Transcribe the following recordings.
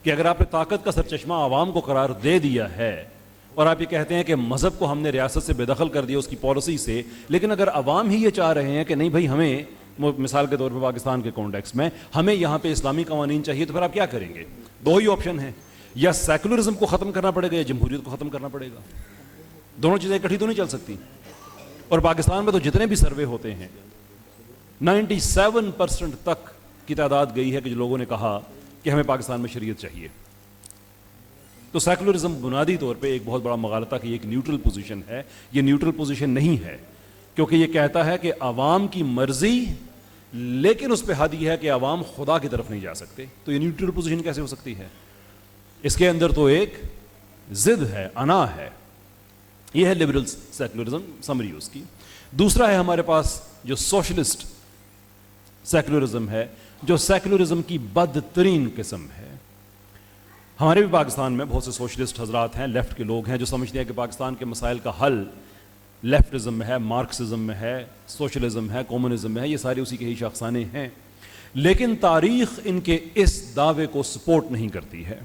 کہ اگر آپ نے طاقت کا سرچشمہ عوام کو قرار دے دیا ہے اور آپ یہ کہتے ہیں کہ مذہب کو ہم نے ریاست سے بے دخل کر دیا اس کی پالیسی سے، لیکن اگر عوام ہی یہ چاہ رہے ہیں کہ نہیں بھائی ہمیں مثال کے طور پہ پاکستان کے کانٹیکس میں ہمیں یہاں پہ اسلامی قوانین چاہیے، تو پھر آپ کیا کریں گے؟ دو ہی آپشن ہیں، یا سیکولرزم کو ختم کرنا پڑے گا یا جمہوریت کو ختم کرنا پڑے گا. دونوں چیزیں اکٹھی تو نہیں چل سکتی. اور پاکستان میں تو جتنے بھی سروے ہوتے ہیں 97% تک کی تعداد گئی ہے کہ جو لوگوں نے کہا کہ ہمیں پاکستان میں شریعت چاہیے. تو سیکولرزم بنیادی طور پہ ایک بہت بڑا مغالطہ کہ یہ ایک نیوٹرل پوزیشن ہے. یہ نیوٹرل پوزیشن نہیں ہے، کیونکہ یہ کہتا ہے کہ عوام کی مرضی، لیکن اس پہ حد یہ ہے کہ عوام خدا کی طرف نہیں جا سکتے. تو یہ نیوٹرل پوزیشن کیسے ہو سکتی ہے؟ اس کے اندر تو ایک ضد ہے، انا ہے. یہ ہے لبرل سیکولرزم سمری اس کی. دوسرا ہے ہمارے پاس جو سوشلسٹ سیکولرزم ہے، جو سیکولرزم کی بدترین قسم ہے. ہمارے بھی پاکستان میں بہت سے سوشلسٹ حضرات ہیں، لیفٹ کے لوگ ہیں جو سمجھتے ہیں کہ پاکستان کے مسائل کا حل لیفٹزم میں ہے، مارکسزم میں ہے، سوشلزم ہے، کمیونزم میں ہے. یہ سارے اسی کے ہی شاخسانے ہیں، لیکن تاریخ ان کے اس دعوے کو سپورٹ نہیں کرتی ہے.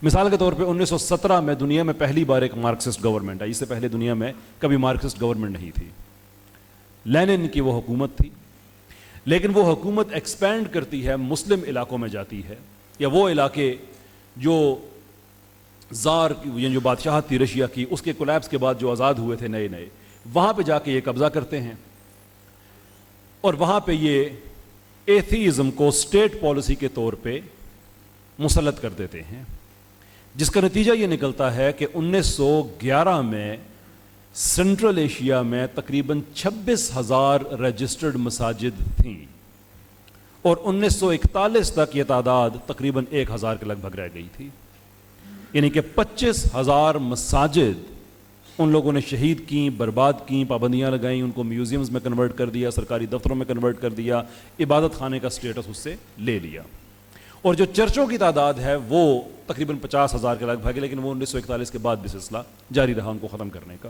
مثال کے طور پہ 1917 میں دنیا میں پہلی بار ایک مارکسسٹ گورنمنٹ آئی. اس سے پہلے دنیا میں کبھی مارکسسٹ گورنمنٹ نہیں تھی. لینن کی وہ حکومت تھی، لیکن وہ حکومت ایکسپینڈ کرتی ہے، مسلم علاقوں میں جاتی ہے، یا وہ علاقے جو زار یعنی جو بادشاہت تھی رشیا کی، اس کے کولیپس کے بعد جو آزاد ہوئے تھے نئے نئے، وہاں پہ جا کے یہ قبضہ کرتے ہیں اور وہاں پہ یہ ایتھیزم کو اسٹیٹ پالیسی کے طور پہ مسلط کر دیتے ہیں، جس کا نتیجہ یہ نکلتا ہے کہ 1911 میں سنٹرل ایشیا میں تقریباً 26,000 رجسٹرڈ مساجد تھیں اور 1941 تک یہ تعداد تقریباً 1,000 کے لگ بھگ رہ گئی تھی. یعنی کہ 25,000 مساجد ان لوگوں نے شہید کیں، برباد کیں، پابندیاں لگائیں، ان کو میوزیمز میں کنورٹ کر دیا، سرکاری دفتروں میں کنورٹ کر دیا، عبادت خانے کا سٹیٹس اس سے لے لیا. اور جو چرچوں کی تعداد ہے وہ تقریباً 50,000 کے لگ بھگ ہے، لیکن وہ 1941 کے بعد بھی سلسلہ جاری رہا ان کو ختم کرنے کا.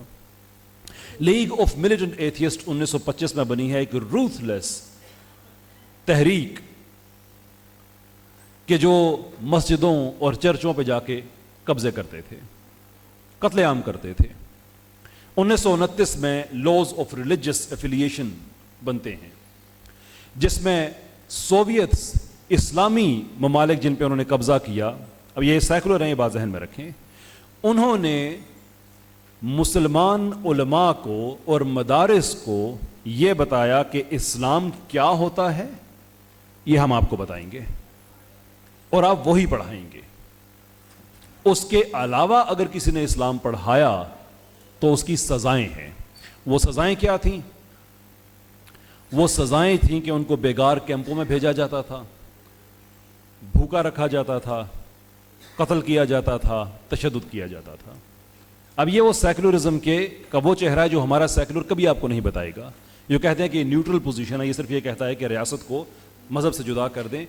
لیگ آف ملیٹنٹ ایتھیسٹ 1925 میں بنی ہے، ایک روتھ لیس تحریک کہ جو مسجدوں اور چرچوں پہ جا کے قبضے کرتے تھے، قتل عام کرتے تھے. 1929 میں لاز آف ریلیجس ایفیلیشن بنتے ہیں، جس میں سوویتس اسلامی ممالک جن پہ انہوں نے قبضہ کیا، اب یہ سیکولر ہیں، یہ بات ذہن میں رکھیں، انہوں نے مسلمان علماء کو اور مدارس کو یہ بتایا کہ اسلام کیا ہوتا ہے، یہ ہم آپ کو بتائیں گے اور آپ وہی پڑھائیں گے. اس کے علاوہ اگر کسی نے اسلام پڑھایا تو اس کی سزائیں ہیں. وہ سزائیں کیا تھیں؟ وہ سزائیں تھیں کہ ان کو بیگار کیمپوں میں بھیجا جاتا تھا، بھوکا رکھا جاتا تھا، قتل کیا جاتا تھا، تشدد کیا جاتا تھا. اب یہ وہ سیکولرزم کا وہ چہرہ ہے جو ہمارا سیکولر کبھی آپ کو نہیں بتائے گا. جو کہتے ہیں کہ نیوٹرل پوزیشن ہے، یہ صرف یہ کہتا ہے کہ ریاست کو مذہب سے جدا کر دیں،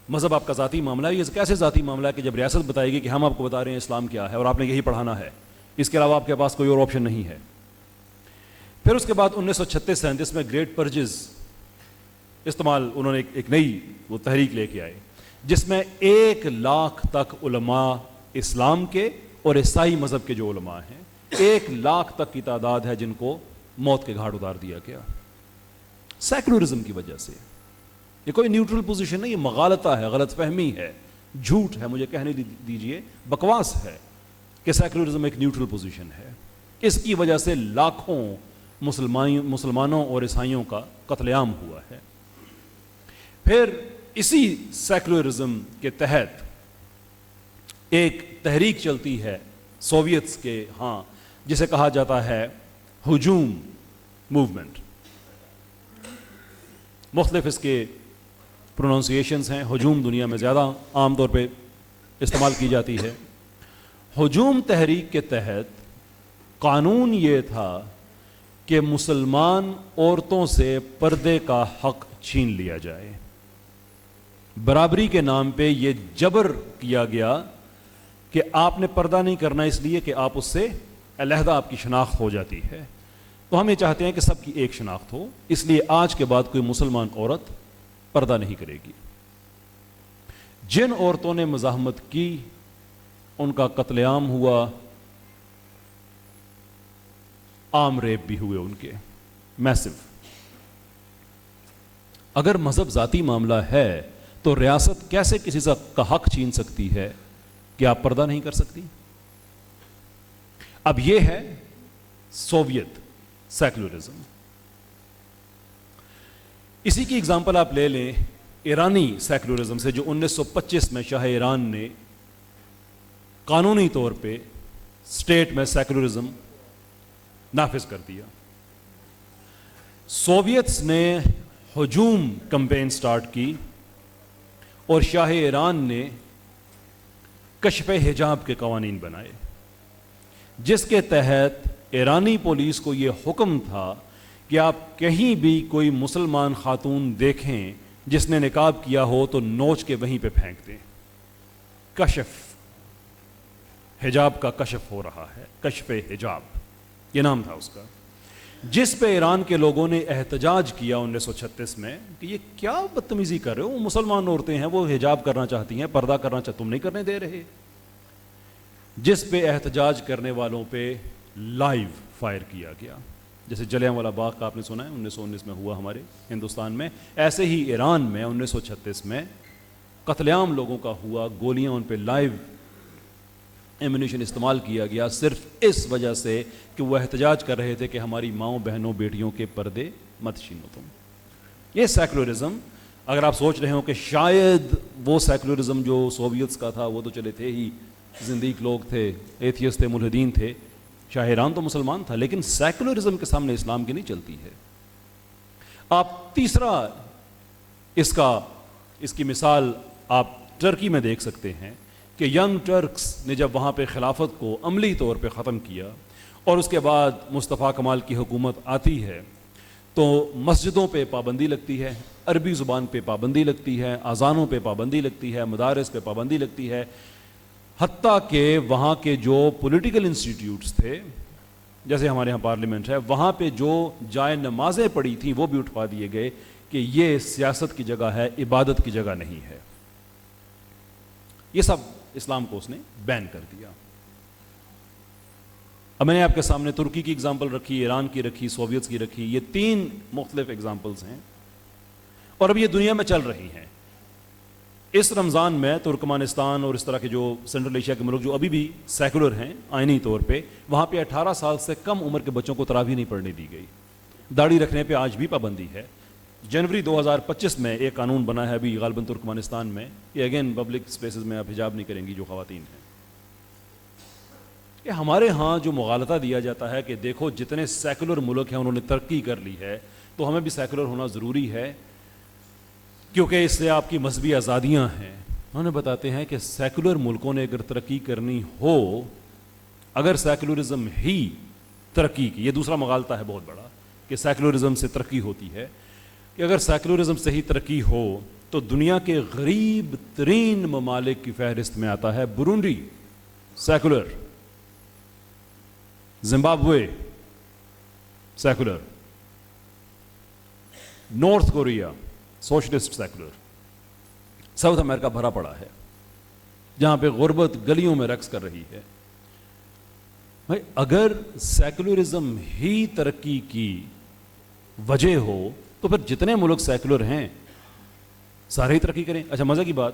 مذہب آپ کا ذاتی معاملہ ہے. یہ کیسے ذاتی معاملہ ہے کہ جب ریاست بتائے گی کہ ہم آپ کو بتا رہے ہیں اسلام کیا ہے اور آپ نے یہی پڑھانا ہے، اس کے علاوہ آپ کے پاس کوئی اور آپشن نہیں ہے. پھر اس کے بعد 1936-37 میں گریٹ پرجز استعمال، انہوں نے ایک نئی وہ تحریک لے کے آئے، جس میں 1 لاکھ تک علماء اسلام کے اور عیسائی مذہب کے جو علماء ہیں، 1 لاکھ تک کی تعداد ہے جن کو موت کے گھاٹ اتار دیا گیا سیکولرزم کی وجہ سے. یہ کوئی نیوٹرل پوزیشن نہیں، یہ مغالطہ ہے، غلط فہمی ہے، جھوٹ ہے، مجھے کہنے دیجئے بکواس ہے کہ سیکولرزم ایک نیوٹرل پوزیشن ہے. اس کی وجہ سے لاکھوں مسلمانوں اور عیسائیوں کا قتل عام ہوا ہے. پھر اسی سیکولرزم کے تحت ایک تحریک چلتی ہے سوویتس کے ہاں، جسے کہا جاتا ہے ہجوم موومنٹ. مختلف اس کے پروننسیشنز ہیں. ہجوم دنیا میں زیادہ عام طور پہ استعمال کی جاتی ہے. ہجوم تحریک کے تحت قانون یہ تھا کہ مسلمان عورتوں سے پردے کا حق چھین لیا جائے. برابری کے نام پہ یہ جبر کیا گیا کہ آپ نے پردہ نہیں کرنا اس لیے کہ آپ اس سے علیحدہ آپ کی شناخت ہو جاتی ہے. تو ہم یہ چاہتے ہیں کہ سب کی ایک شناخت ہو، اس لیے آج کے بعد کوئی مسلمان عورت پردہ نہیں کرے گی. جن عورتوں نے مزاحمت کی ان کا قتل عام ہوا، عام ریپ بھی ہوئے ان کے، میسو۔ اگر مذہب ذاتی معاملہ ہے تو ریاست کیسے کسی کا حق چھین سکتی ہے کہ آپ پردہ نہیں کر سکتی؟ اب یہ ہے سوویت سیکولرزم۔ اسی کی اگزامپل آپ لے لیں ایرانی سیکولرزم سے، جو 1925 میں شاہ ایران نے قانونی طور پہ اسٹیٹ میں سیکولرزم نافذ کر دیا۔ سوویتس نے ہجوم کمپین سٹارٹ کی اور شاہ ایران نے کشف حجاب کے قوانین بنائے، جس کے تحت ایرانی پولیس کو یہ حکم تھا کہ آپ کہیں بھی کوئی مسلمان خاتون دیکھیں جس نے نقاب کیا ہو تو نوچ کے وہیں پہ پھینک دیں۔ کشف حجاب کا کشف ہو رہا ہے، کشف حجاب یہ نام تھا اس کا، جس پہ ایران کے لوگوں نے احتجاج کیا 1936 میں کہ یہ کیا بدتمیزی کر رہے ہو، مسلمان عورتیں ہیں، وہ حجاب کرنا چاہتی ہیں، پردہ کرنا چاہتی، تم نہیں کرنے دے رہے۔ جس پہ احتجاج کرنے والوں پہ لائیو فائر کیا گیا، جیسے جلیاں والا باغ کا آپ نے سنا ہے 1919 میں ہوا ہمارے ہندوستان میں، ایسے ہی ایران میں 1936 میں قتل عام لوگوں کا ہوا، گولیاں ان پہ لائیو ایمونیشن استعمال کیا گیا، صرف اس وجہ سے کہ وہ احتجاج کر رہے تھے کہ ہماری ماؤں بہنوں بیٹیوں کے پردے مت چھینو تم۔ یہ سیکولرزم، اگر آپ سوچ رہے ہو کہ شاید وہ سیکولرزم جو سوویتس کا تھا وہ تو چلے تھے ہی زندیق لوگ تھے، ایتھیسٹ تھے، ملحدین تھے، شاہ ایران تو مسلمان تھا، لیکن سیکولرزم کے سامنے اسلام کی نہیں چلتی ہے۔ آپ تیسرا اس کی مثال آپ ٹرکی میں دیکھ سکتے ہیں کہ ینگ ٹرکس نے جب وہاں پہ خلافت کو عملی طور پہ ختم کیا اور اس کے بعد مصطفیٰ کمال کی حکومت آتی ہے تو مسجدوں پہ پابندی لگتی ہے، عربی زبان پہ پابندی لگتی ہے، اذانوں پہ پابندی لگتی ہے، مدارس پہ پابندی لگتی ہے، حتیٰ کہ وہاں کے جو پولیٹیکل انسٹیٹیوٹس تھے، جیسے ہمارے ہاں پارلیمنٹ ہے، وہاں پہ جو جائے نمازیں پڑھی تھیں وہ بھی اٹھوا دیے گئے کہ یہ سیاست کی جگہ ہے، عبادت کی جگہ نہیں ہے۔ یہ سب اسلام کو اس نے بین کر دیا۔ اب میں نے آپ کے سامنے ترکی کی اگزامپل رکھی، ایران کی رکھی، سوویتس کی رکھی، یہ تین مختلف اگزامپلز ہیں اور اب یہ دنیا میں چل رہی ہیں۔ اس رمضان میں ترکمانستان اور اس طرح کے جو سینٹرل ایشیا کے ملک جو ابھی بھی سیکولر ہیں آئینی طور پہ، وہاں پہ 18 سال سے کم عمر کے بچوں کو تراویح نہیں پڑھنے دی گئی، داڑھی رکھنے پہ آج بھی پابندی ہے۔ جنوری 2025 میں ایک قانون بنا ہے ابھی غالباً ترکمانستان میں کہ اگین پبلک اسپیسز میں آپ حجاب نہیں کریں گی جو خواتین ہیں۔ کہ ہمارے ہاں جو مغالطہ دیا جاتا ہے کہ دیکھو جتنے سیکولر ملک ہیں انہوں نے ترقی کر لی ہے تو ہمیں بھی سیکولر ہونا ضروری ہے کیونکہ اس سے آپ کی مذہبی آزادیاں ہیں۔ انہوں نے بتاتے ہیں کہ سیکولر ملکوں نے اگر ترقی کرنی ہو، اگر سیکولرزم ہی ترقی کی، یہ دوسرا مغالطہ ہے بہت بڑا کہ سیکولرزم سے ترقی ہوتی ہے، کہ اگر سیکولرزم سے ہی ترقی ہو تو دنیا کے غریب ترین ممالک کی فہرست میں آتا ہے Burundi secular, Zimbabwe secular, North Korea socialist secular, South America بھرا پڑا ہے جہاں پہ غربت گلیوں میں رقص کر رہی ہے۔ بھائی اگر سیکولرزم ہی ترقی کی وجہ ہو تو پھر جتنے ملک سیکولر ہیں سارے ہی ترقی کریں۔ اچھا مزے کی بات،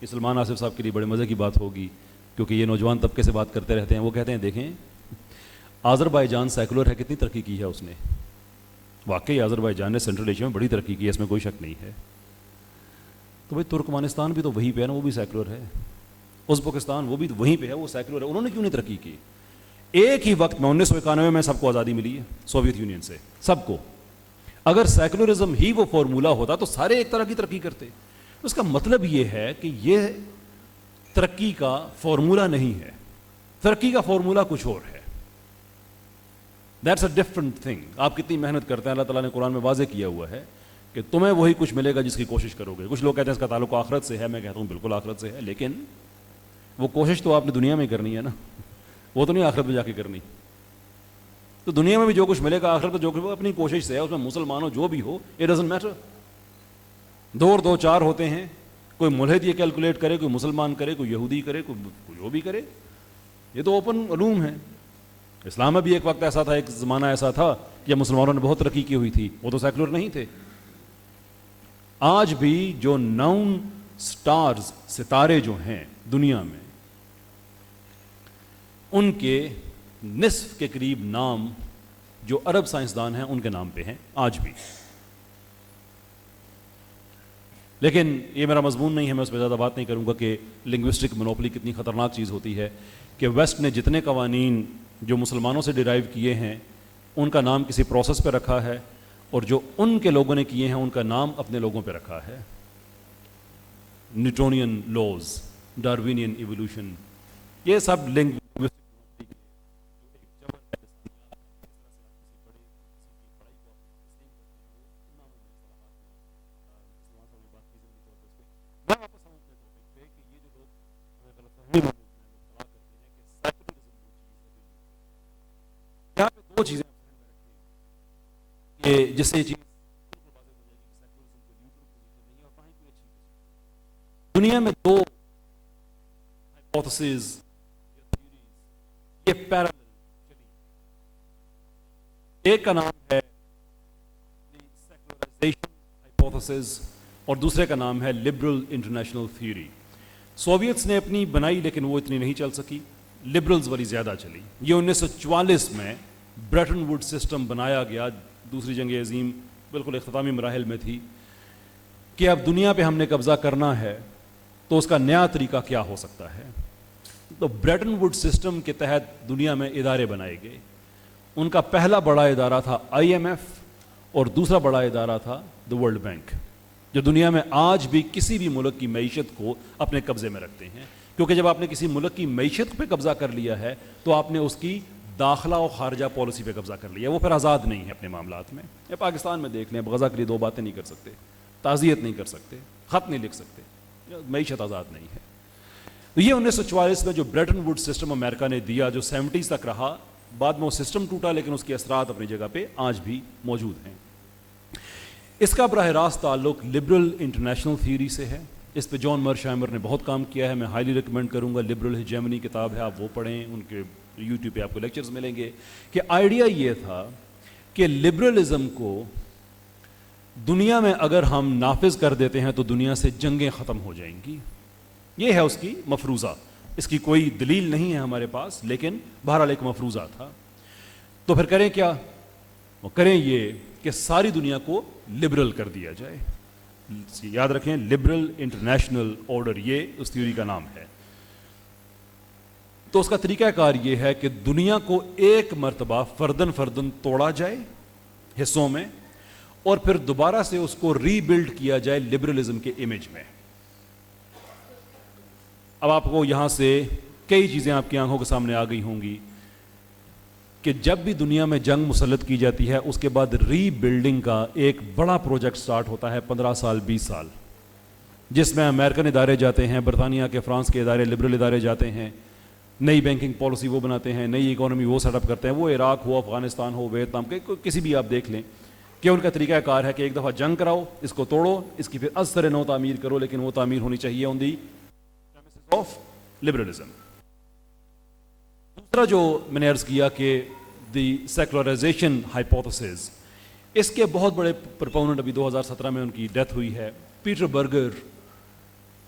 یہ سلمان آصف صاحب کے لیے بڑے مزے کی بات ہوگی کیونکہ یہ نوجوان طبقے سے بات کرتے رہتے ہیں، وہ کہتے ہیں دیکھیں آذربائیجان سیکولر ہے، کتنی ترقی کی ہے اس نے۔ واقعی آذربائیجان نے سینٹرل ایشیا میں بڑی ترقی کی ہے، اس میں کوئی شک نہیں ہے۔ تو بھائی ترکمانستان بھی تو وہیں پہ ہے نا، وہ بھی سیکولر ہے۔ ازبکستان وہ بھی وہیں پہ ہے، وہ سیکولر ہے، انہوں نے کیوں نہیں ترقی کی؟ ایک ہی وقت میں 1991 میں سب کو آزادی ملی ہے سوویت یونین سے، سب کو۔ اگر سیکولرزم ہی وہ فارمولا ہوتا تو سارے ایک طرح کی ترقی کرتے۔ اس کا مطلب یہ ہے کہ یہ ترقی کا فارمولا نہیں ہے، ترقی کا فارمولا کچھ اور ہے۔ That's a different thing. آپ کتنی محنت کرتے ہیں، اللہ تعالیٰ نے قرآن میں واضح کیا ہوا ہے کہ تمہیں وہی کچھ ملے گا جس کی کوشش کرو گے۔ کچھ لوگ کہتے ہیں اس کا تعلق آخرت سے ہے، میں کہتا ہوں بالکل آخرت سے ہے، لیکن وہ کوشش تو آپ نے دنیا میں کرنی ہے نا، وہ تو نہیں آخرت میں جا کے کرنی۔ تو دنیا میں بھی جو کچھ ملے گا، آخرت میں جو کچھ وہ اپنی کوشش سے ہے، اس میں مسلمان ہو جو بھی ہو، اٹ ڈزنٹ میٹر۔ دو اور دو چار ہوتے ہیں. کوئی ملحد یہ کیلکولیٹ کرے, کوئی مسلمان کرے, کوئی یہودی کرے, کوئی وہ بھی کرے. یہ تو اوپن علوم ہے. اسلام میں بھی ایک وقت ایسا تھا, ایک زمانہ ایسا تھا کہ مسلمانوں نے بہت ترقی کی ہوئی تھی, وہ تو سیکولر نہیں تھے. آج بھی جو نون سٹارز, ستارے جو ہیں دنیا میں, ان کے نصف کے قریب نام جو عرب سائنسدان ہیں ان کے نام پہ ہیں آج بھی. لیکن یہ میرا مضمون نہیں ہے, میں اس پہ زیادہ بات نہیں کروں گا کہ لنگوسٹک مونوپلی کتنی خطرناک چیز ہوتی ہے, کہ ویسٹ نے جتنے قوانین جو مسلمانوں سے ڈیرائیو کیے ہیں ان کا نام کسی پروسیس پہ رکھا ہے, اور جو ان کے لوگوں نے کیے ہیں ان کا نام اپنے لوگوں پہ رکھا ہے. نیوٹونین لاز, ڈاروینین ایوولوشن, یہ سب دو چیزیں جس سے یہ چیز دنیا میں دو ہائپوتھیسز یہ پیرالل چلی. ایک کا نام ہے سیکولرائزیشن ہائپوتھیسز اور دوسرے کا نام ہے لبرل انٹرنیشنل تھیوری. سوویتس نے اپنی بنائی لیکن وہ اتنی نہیں چل سکی, لبرلز والی زیادہ چلی. یہ 1944 میں بریٹن ووڈ سسٹم بنایا گیا, دوسری جنگ عظیم بالکل اختتامی مراحل میں تھی, کہ اب دنیا پہ ہم نے قبضہ کرنا ہے تو اس کا نیا طریقہ کیا ہو سکتا ہے. تو بریٹن ووڈ سسٹم کے تحت دنیا میں ادارے بنائے گئے. ان کا پہلا بڑا ادارہ تھا IMF اور دوسرا بڑا ادارہ تھا دی ورلڈ بینک, جو دنیا میں آج بھی کسی بھی ملک کی معیشت کو اپنے قبضے میں رکھتے ہیں. کیونکہ جب آپ نے کسی ملک کی معیشت پہ قبضہ کر لیا ہے تو آپ نے اس کی داخلہ اور خارجہ پالیسی پہ قبضہ کر لیا, وہ پھر آزاد نہیں ہے اپنے معاملات میں. یہ پاکستان میں دیکھ لیں, غزہ کے لیے دو باتیں نہیں کر سکتے, تعزیت نہیں کر سکتے, خط نہیں لکھ سکتے, معیشت آزاد نہیں ہے. تو یہ 1944 میں جو بریٹن ووڈ سسٹم امریکہ نے دیا, جو 70s تک رہا, بعد میں وہ سسٹم ٹوٹا لیکن اس کے اثرات اپنی جگہ پہ آج بھی موجود ہیں. اس کا براہ راست تعلق لبرل انٹرنیشنل تھیوری سے ہے. اس پہ جان مرشائمر نے بہت کام کیا ہے, میں ہائیلی ریکمینڈ کروں گا. لبرل ہیجیمنی کتاب ہے, آپ وہ پڑھیں, ان کے یوٹیوب پہ آپ کو لیکچرز ملیں گے. کہ آئیڈیا یہ تھا کہ لبرلزم کو دنیا میں اگر ہم نافذ کر دیتے ہیں تو دنیا سے جنگیں ختم ہو جائیں گی. یہ ہے اس کی مفروضہ. اس کی کوئی دلیل نہیں ہے ہمارے پاس, لیکن بہرحال ایک مفروضہ تھا. تو پھر کریں کیا؟ وہ کریں یہ کہ ساری دنیا کو لبرل کر دیا جائے. یاد رکھیں, لبرل انٹرنیشنل آرڈر, یہ اس تھیوری کا نام ہے. تو اس کا طریقہ کار یہ ہے کہ دنیا کو ایک مرتبہ فردن فردن توڑا جائے حصوں میں, اور پھر دوبارہ سے اس کو ری بلڈ کیا جائے لبرلزم کے امیج میں. اب آپ کو یہاں سے کئی چیزیں آپ کی آنکھوں کے سامنے آ گئی ہوں گی کہ جب بھی دنیا میں جنگ مسلط کی جاتی ہے اس کے بعد ری بلڈنگ کا ایک بڑا پروجیکٹ سٹارٹ ہوتا ہے, 15 سال 20 سال, جس میں امریکن ادارے جاتے ہیں, برطانیہ کے, فرانس کے ادارے, لبرل ادارے جاتے ہیں, نئی بینکنگ پالیسی وہ بناتے ہیں, نئی اکانومی وہ سیٹ اپ کرتے ہیں. وہ عراق ہو, افغانستان ہو, ویتنام کے کسی بھی آپ دیکھ لیں کہ ان کا طریقہ کار ہے کہ ایک دفعہ جنگ کراؤ, اس کو توڑو, اس کی پھر از سر نو تعمیر کرو, لیکن وہ تعمیر ہونی چاہیے آن دی آف لبرلزم. دوسرا جو میں نے عرض کیا کہ دی سیکولرائزیشن ہائپوتھیسز, اس کے بہت بڑے پرپوننٹ, ابھی 2017 میں ان کی ڈیتھ ہوئی ہے, Peter Burger.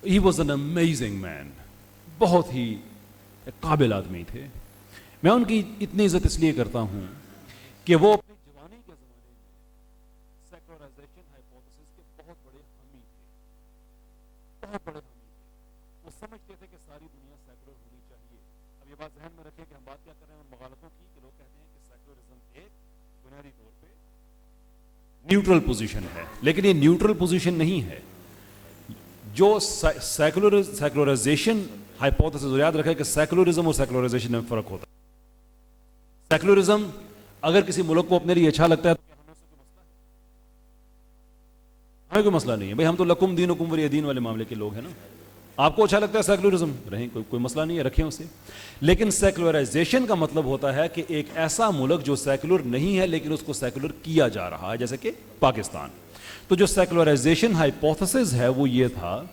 He was an amazing man, بہت ہی قابل آدمی تھے. میں ان کی اتنی عزت اس لیے کرتا ہوں کہ وہ اپنی جوانی کے زمانے میں سیکولرائزیشن ہائپوتھیسز کے بہت بڑے حامی تھے, بہت بڑے حامی تھے. وہ سمجھتے تھے کہ ساری دنیا سیکولر ہونی چاہیے. اب یہ بات ذہن میں رکھیں کہ ہم بات کیا کر رہے ہیں ان مغالطوں کی, کہ لوگ کہتے ہیں کہ سیکولرزم ایک بنیادی طور پہ نیوٹرل پوزیشن ہے, لیکن یہ نیوٹرل پوزیشن نہیں ہے. جو سیکولرائزیشن ہائپوتھیسز, یاد رکھیں کہ سیکولرزم اور سیکولرائزیشن میں فرق ہوتا ہے. سیکولرزم اگر کسی ملک کو اپنے لیے اچھا لگتا ہے تو ہمیں کوئی مسئلہ نہیں ہے بھائی, ہم تو لکم دینکم ولی دین والے معاملے کے لوگ ہیں نا. آپ کو اچھا لگتا ہے سیکولرزم, رہیں, کوئی مسئلہ نہیں ہے, رکھیں اسے. لیکن سیکولرائزیشن کا مطلب ہوتا ہے کہ ایک ایسا ملک جو سیکولر نہیں ہے لیکن اس کو سیکولر کیا جا رہا ہے, جیسے کہ پاکستان. تو جو سیکولرائزیشن ہائپوتھسس ہے وہ یہ تھا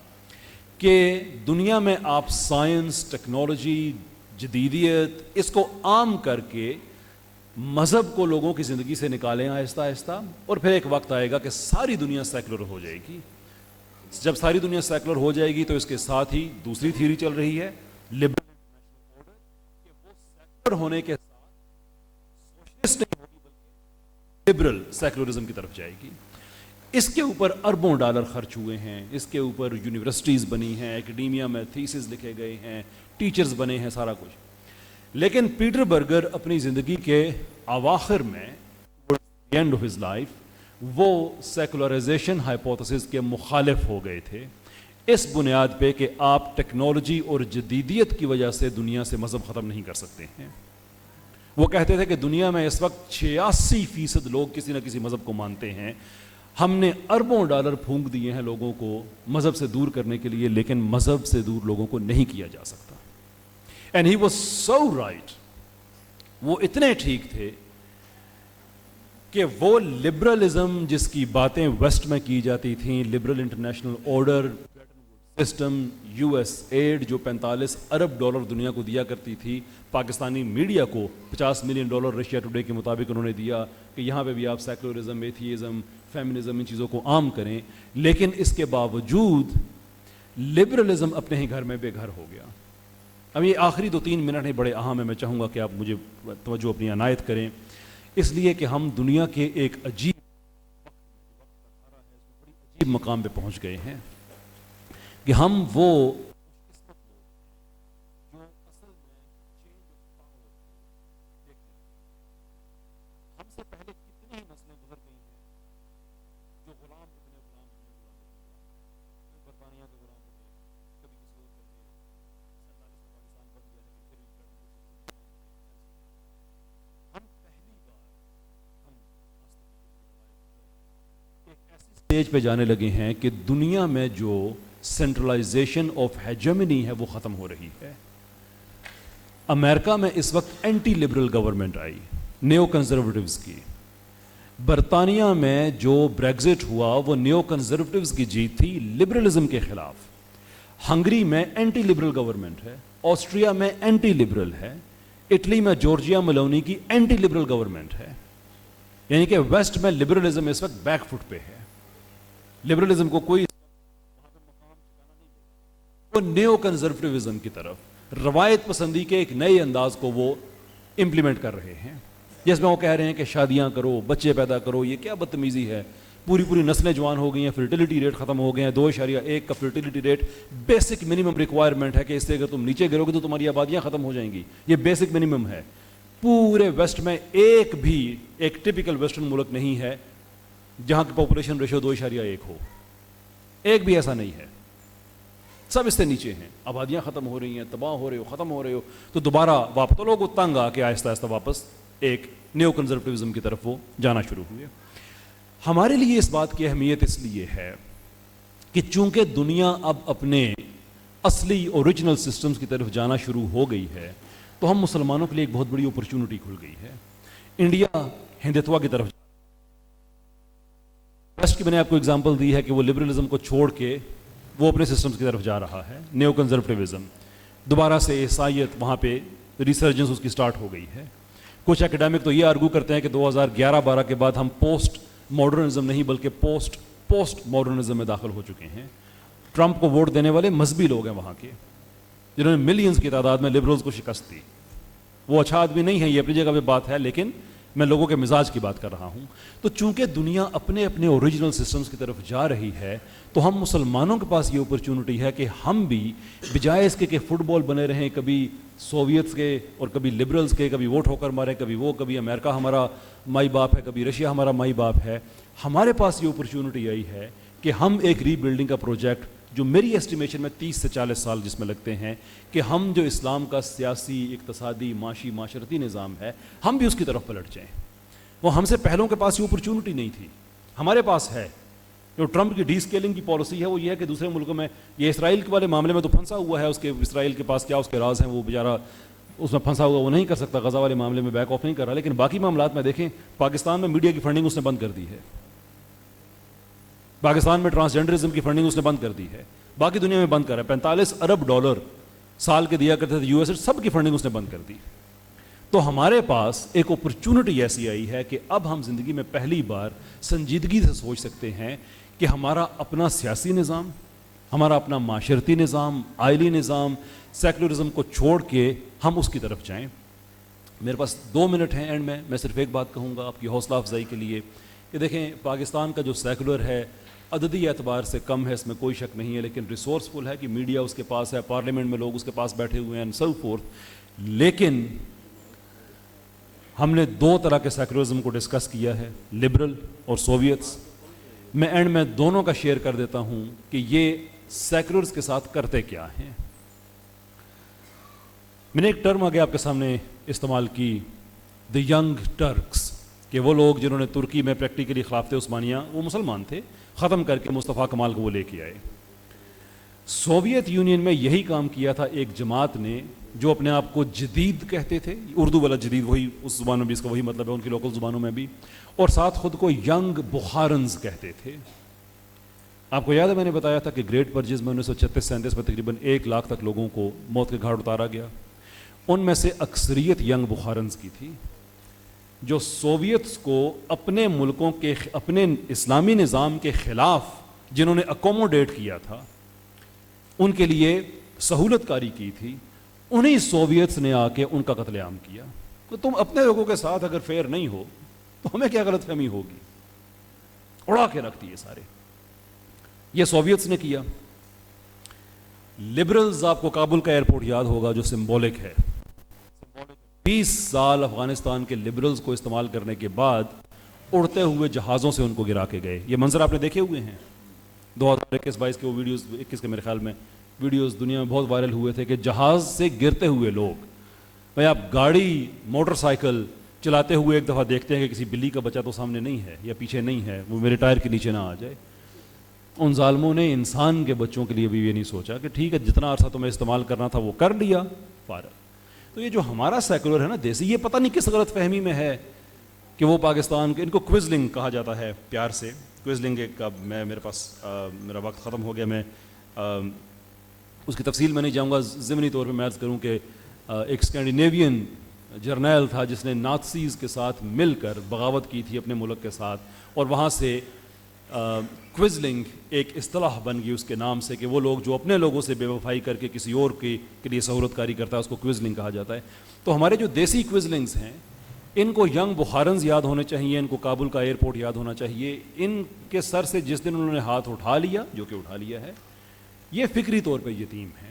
کہ دنیا میں آپ سائنس، ٹیکنالوجی، جدیدیت اس کو عام کر کے مذہب کو لوگوں کی زندگی سے نکالیں آہستہ آہستہ، اور پھر ایک وقت آئے گا کہ ساری دنیا سیکولر ہو جائے گی. جب ساری دنیا سیکولر ہو جائے گی تو اس کے ساتھ ہی دوسری تھیوری چل رہی ہے لبرل انٹرنیشنل آرڈر، کہ وہ سیکولر ہونے کے ساتھ سوشلسٹ نہیں ہوگی بلکہ لبرل سیکولرزم کی طرف جائے گی. اس کے اوپر اربوں ڈالر خرچ ہوئے ہیں، اس کے اوپر یونیورسٹیز بنی ہیں، اکیڈیمیا میں تھیسز لکھے گئے ہیں، ٹیچرز بنے ہیں، سارا کچھ. لیکن پیٹر برگر اپنی زندگی کے اواخر میں اینڈ آف ہز لائف وہ سیکولرائزیشن ہائپوتھسس کے مخالف ہو گئے تھے، اس بنیاد پہ کہ آپ ٹیکنالوجی اور جدیدیت کی وجہ سے دنیا سے مذہب ختم نہیں کر سکتے ہیں. وہ کہتے تھے کہ دنیا میں اس وقت 86% لوگ کسی نہ کسی مذہب کو مانتے ہیں. ہم نے اربوں ڈالر پھونک دیے ہیں لوگوں کو مذہب سے دور کرنے کے لیے، لیکن مذہب سے دور لوگوں کو نہیں کیا جا سکتا. And he was so right. وہ اتنے ٹھیک تھے کہ وہ لبرلزم جس کی باتیں ویسٹ میں کی جاتی تھیں، liberal international order system, U S aid جو 45 ارب ڈالر دنیا کو دیا کرتی تھی، پاکستانی میڈیا کو $50 ملین رشیا ٹوڈے کے مطابق انہوں نے دیا کہ یہاں پہ بھی آپ سیکولرزم، ایتھیزم، فیمنزم ان چیزوں کو عام کریں. لیکن اس کے باوجود لبرلزم اپنے ہی گھر میں بے گھر ہو گیا. اب یہ آخری 2-3 منٹ ہیں، بڑے اہم ہیں، میں چاہوں گا کہ آپ مجھے توجہ اپنی عنایت کریں، اس لیے کہ ہم دنیا کے ایک عجیب مقام پہ پہنچ گئے ہیں کہ ہم وہ اسٹیج پہ جانے لگے ہیں کہ دنیا میں جو سینٹرلائزیشن آف ہیجمنی ہے وہ ختم ہو رہی ہے. امریکہ میں اس وقت اینٹی لبرل گورنمنٹ آئی نیو کنزرویٹوز کی. برطانیہ میں جو بریگزٹ ہوا وہ نیو کنزرویٹوز کی جیت تھی لبرلزم کے خلاف. ہنگری میں اینٹی لبرل گورنمنٹ ہے، آسٹریا میں اینٹی لبرل ہے، اٹلی میں جورجیا ملونی کی اینٹی لبرل گورنمنٹ ہے. یعنی کہ ویسٹ میں لبرلزم اس وقت بیک فٹ پہ ہے. لبرلزم کو کوئی وہ نیو کنزرویٹزم کی طرف روایت پسندی کے ایک نئے انداز کو وہ امپلیمنٹ کر رہے ہیں، جس میں وہ کہہ رہے ہیں کہ شادیاں کرو، بچے پیدا کرو. یہ کیا بدتمیزی ہے، پوری نسلیں جوان ہو گئی ہیں، فرٹیلیٹی ریٹ ختم ہو گئے ہیں. 2.1 کا fertility rate basic minimum requirement ہے کہ اس سے اگر تم نیچے گرو گے تو تمہاری آبادیاں ختم ہو جائیں گی. یہ بیسک منیمم ہے. پورے ویسٹ میں ایک بھی ایک ٹپیکل ویسٹرن ملک نہیں ہے جہاں کی پاپولیشن ریشو 2.1 ہو. ایک بھی ایسا نہیں ہے. سب اس سے نیچے ہیں. آبادیاں ختم ہو رہی ہیں، تباہ ہو رہے ہو، ختم ہو رہے ہو. تو دوبارہ واپس تو لوگ تنگ آ کے آہستہ آہستہ واپس ایک نیو کنزرویٹزم کی طرف وہ جانا شروع ہوئے. ہمارے لیے اس بات کی اہمیت اس لیے ہے کہ چونکہ دنیا اب اپنے اصلی اوریجنل سسٹمز کی طرف جانا شروع ہو گئی ہے تو ہم مسلمانوں کے لیے ایک بہت بڑی اپرچونٹی کھل گئی ہے. انڈیا ہندتوا کی طرف، ویسٹ کی میں نے آپ کو اگزامپل دی ہے کہ وہ لبرلزم کو چھوڑ کے وہ اپنے سسٹمز کی طرف جا رہا ہے. نیو کنزرویٹزم دوبارہ سے عیسائیت وہاں پہ ریسرجنس اس کی سٹارٹ ہو گئی ہے. کچھ اکیڈمک تو یہ آرگو کرتے ہیں کہ 2011-12 کے بعد ہم پوسٹ ماڈرنزم نہیں بلکہ پوسٹ ماڈرنزم میں داخل ہو چکے ہیں. ٹرمپ کو ووٹ دینے والے مذہبی لوگ ہیں وہاں کے، جنہوں نے ملینز کی تعداد میں لبرلز کو شکست دی. وہ اچھا آدمی نہیں ہے، یہ اپنی جگہ پہ بات ہے، لیکن میں لوگوں کے مزاج کی بات کر رہا ہوں. تو چونکہ دنیا اپنے اوریجنل سسٹمز کی طرف جا رہی ہے تو ہم مسلمانوں کے پاس یہ اپرچونٹی ہے کہ ہم بھی بجائے اس کے کہ فٹ بال بنے رہیں، کبھی سوویتس کے اور کبھی لبرلز کے، کبھی وہ ٹھوکر مارے، کبھی وہ، کبھی امریکہ ہمارا مائی باپ ہے، کبھی رشیا ہمارا مائی باپ ہے. ہمارے پاس یہ اپرچونٹی آئی ہے کہ ہم ایک ری بلڈنگ کا پروجیکٹ جو میری ایسٹیمیشن میں 30 سے 40 سال جس میں لگتے ہیں کہ ہم جو اسلام کا سیاسی، اقتصادی، معاشی، معاشرتی نظام ہے ہم بھی اس کی طرف پلٹ جائیں. وہ ہم سے پہلوں کے پاس یہ اپرچونٹی نہیں تھی، ہمارے پاس ہے. جو ٹرمپ کی ڈی اسکیلنگ کی پالیسی ہے وہ یہ ہے کہ دوسرے ملکوں میں، یہ اسرائیل کے والے معاملے میں تو پھنسا ہوا ہے، اس کے اسرائیل کے پاس کیا اس کے راز ہیں، وہ بیچارہ اس میں پھنسا ہوا، وہ نہیں کر سکتا، غزہ والے معاملے میں بیک آف نہیں کر رہا. لیکن باقی معاملات میں دیکھیں، پاکستان میں میڈیا کی فنڈنگ اس نے بند کر دی ہے. پاکستان میں ٹرانسجینڈرزم کی فنڈنگ اس نے بند کر دی ہے، باقی دنیا میں بند کر رہا ہے. $45 ارب سال کے دیا کرتے تھے یو ایس، سب کی فنڈنگ اس نے بند کر دی. تو ہمارے پاس ایک اپرچونٹی ایسی آئی ہے کہ اب ہم زندگی میں پہلی بار سنجیدگی سے سوچ سکتے ہیں کہ ہمارا اپنا سیاسی نظام، ہمارا اپنا معاشرتی نظام، آئلی نظام، سیکولرزم کو چھوڑ کے ہم اس کی طرف جائیں. میرے پاس 2 منٹ ہیں اینڈ میں صرف ایک بات کہوں گا آپ کی حوصلہ افزائی کے لیے کہ دیکھیں پاکستان کا جو سیکولر ہے عددی اعتبار سے کم ہے، اس میں کوئی شک نہیں ہے، لیکن ریسورسفل ہے کہ میڈیا اس کے پاس ہے، پارلیمنٹ میں لوگ اس کے پاس بیٹھے ہوئے ہیں اینڈ سو فورتھ. لیکن ہم نے 2 طرح کے سیکولرزم کو ڈسکس کیا ہے، لبرل اور سوویتس. میں اینڈ میں دونوں کا شیئر کر دیتا ہوں کہ یہ سیکولرز کے ساتھ کرتے کیا ہیں. میں نے ایک ٹرم آگے آپ کے سامنے استعمال کی، دی ینگ ٹرکس، کہ وہ لوگ جنہوں نے ترکی میں پریکٹیکلی خلافت عثمانیہ، وہ مسلمان تھے، ختم کر کے مصطفیٰ کمال کو وہ لے کے آئے. سوویت یونین میں یہی کام کیا تھا ایک جماعت نے جو اپنے آپ کو جدید کہتے تھے، اردو والا جدید وہی اس زبان میں بھی اس کا وہی مطلب ہے، ان کی لوکل زبانوں میں بھی، اور ساتھ خود کو ینگ بخارنز کہتے تھے. آپ کو یاد ہے میں نے بتایا تھا کہ گریٹ پرچیز میں 1936-37 میں تقریباً 1 لاکھ تک لوگوں کو موت کے گھاٹ اتارا گیا. ان میں سے اکثریت ینگ بخارنز کی تھی جو سوویتس کو اپنے ملکوں کے اپنے اسلامی نظام کے خلاف جنہوں نے اکوموڈیٹ کیا تھا، ان کے لیے سہولت کاری کی تھی. انہی سوویتس نے آ کے ان کا قتل عام کیا. تو تم اپنے لوگوں کے ساتھ اگر فیئر نہیں ہو تو ہمیں کیا غلط فہمی ہوگی؟ اڑا کے رکھ دیے سارے. یہ سوویتس نے کیا. لبرلز، آپ کو کابل کا ایئرپورٹ یاد ہوگا جو سمبولک ہے. 20 سال افغانستان کے لبرلز کو استعمال کرنے کے بعد اڑتے ہوئے جہازوں سے ان کو گرا کے گئے. یہ منظر آپ نے دیکھے ہوئے ہیں 2021-22 کے وہ ویڈیوز، 21 کے میرے خیال میں ویڈیوز دنیا میں بہت وائرل ہوئے تھے کہ جہاز سے گرتے ہوئے لوگ. بھائی آپ گاڑی موٹر سائیکل چلاتے ہوئے ایک دفعہ دیکھتے ہیں کہ کسی بلی کا بچہ تو سامنے نہیں ہے یا پیچھے نہیں ہے، وہ میرے ٹائر کے نیچے نہ آ جائے. ان ظالموں نے انسان کے بچوں کے لیے بھی یہ نہیں سوچا کہ ٹھیک ہے جتنا عرصہ تمہیں استعمال کرنا تھا وہ کر لیا، فارغ. تو یہ جو ہمارا سیکولر ہے نا دیسی، یہ پتہ نہیں کس غلط فہمی میں ہے کہ وہ پاکستان کے، ان کو کوئزلنگ کہا جاتا ہے پیار سے. کوئزلنگ کا میرے پاس میرا وقت ختم ہو گیا، میں اس کی تفصیل میں نہیں جاؤں گا. ضمنی طور پہ میں عرض کروں کہ ایک اسکینڈینیوین جرنیل تھا جس نے نازیز کے ساتھ مل کر بغاوت کی تھی اپنے ملک کے ساتھ، اور وہاں سے کوئزلنگ ایک اصطلاح بن گئی اس کے نام سے کہ وہ لوگ جو اپنے لوگوں سے بے وفائی کر کے کسی اور کے لیے سہولت کاری کرتا ہے اس کو کوئزلنگ کہا جاتا ہے. تو ہمارے جو دیسی کوئزلنگز ہیں ان کو ینگ بخارنز یاد ہونے چاہیے، ان کو کابل کا ایئرپورٹ یاد ہونا چاہیے. ان کے سر سے جس دن انہوں نے ہاتھ اٹھا لیا، جو کہ اٹھا لیا ہے، یہ فکری طور پہ یتیم ہیں.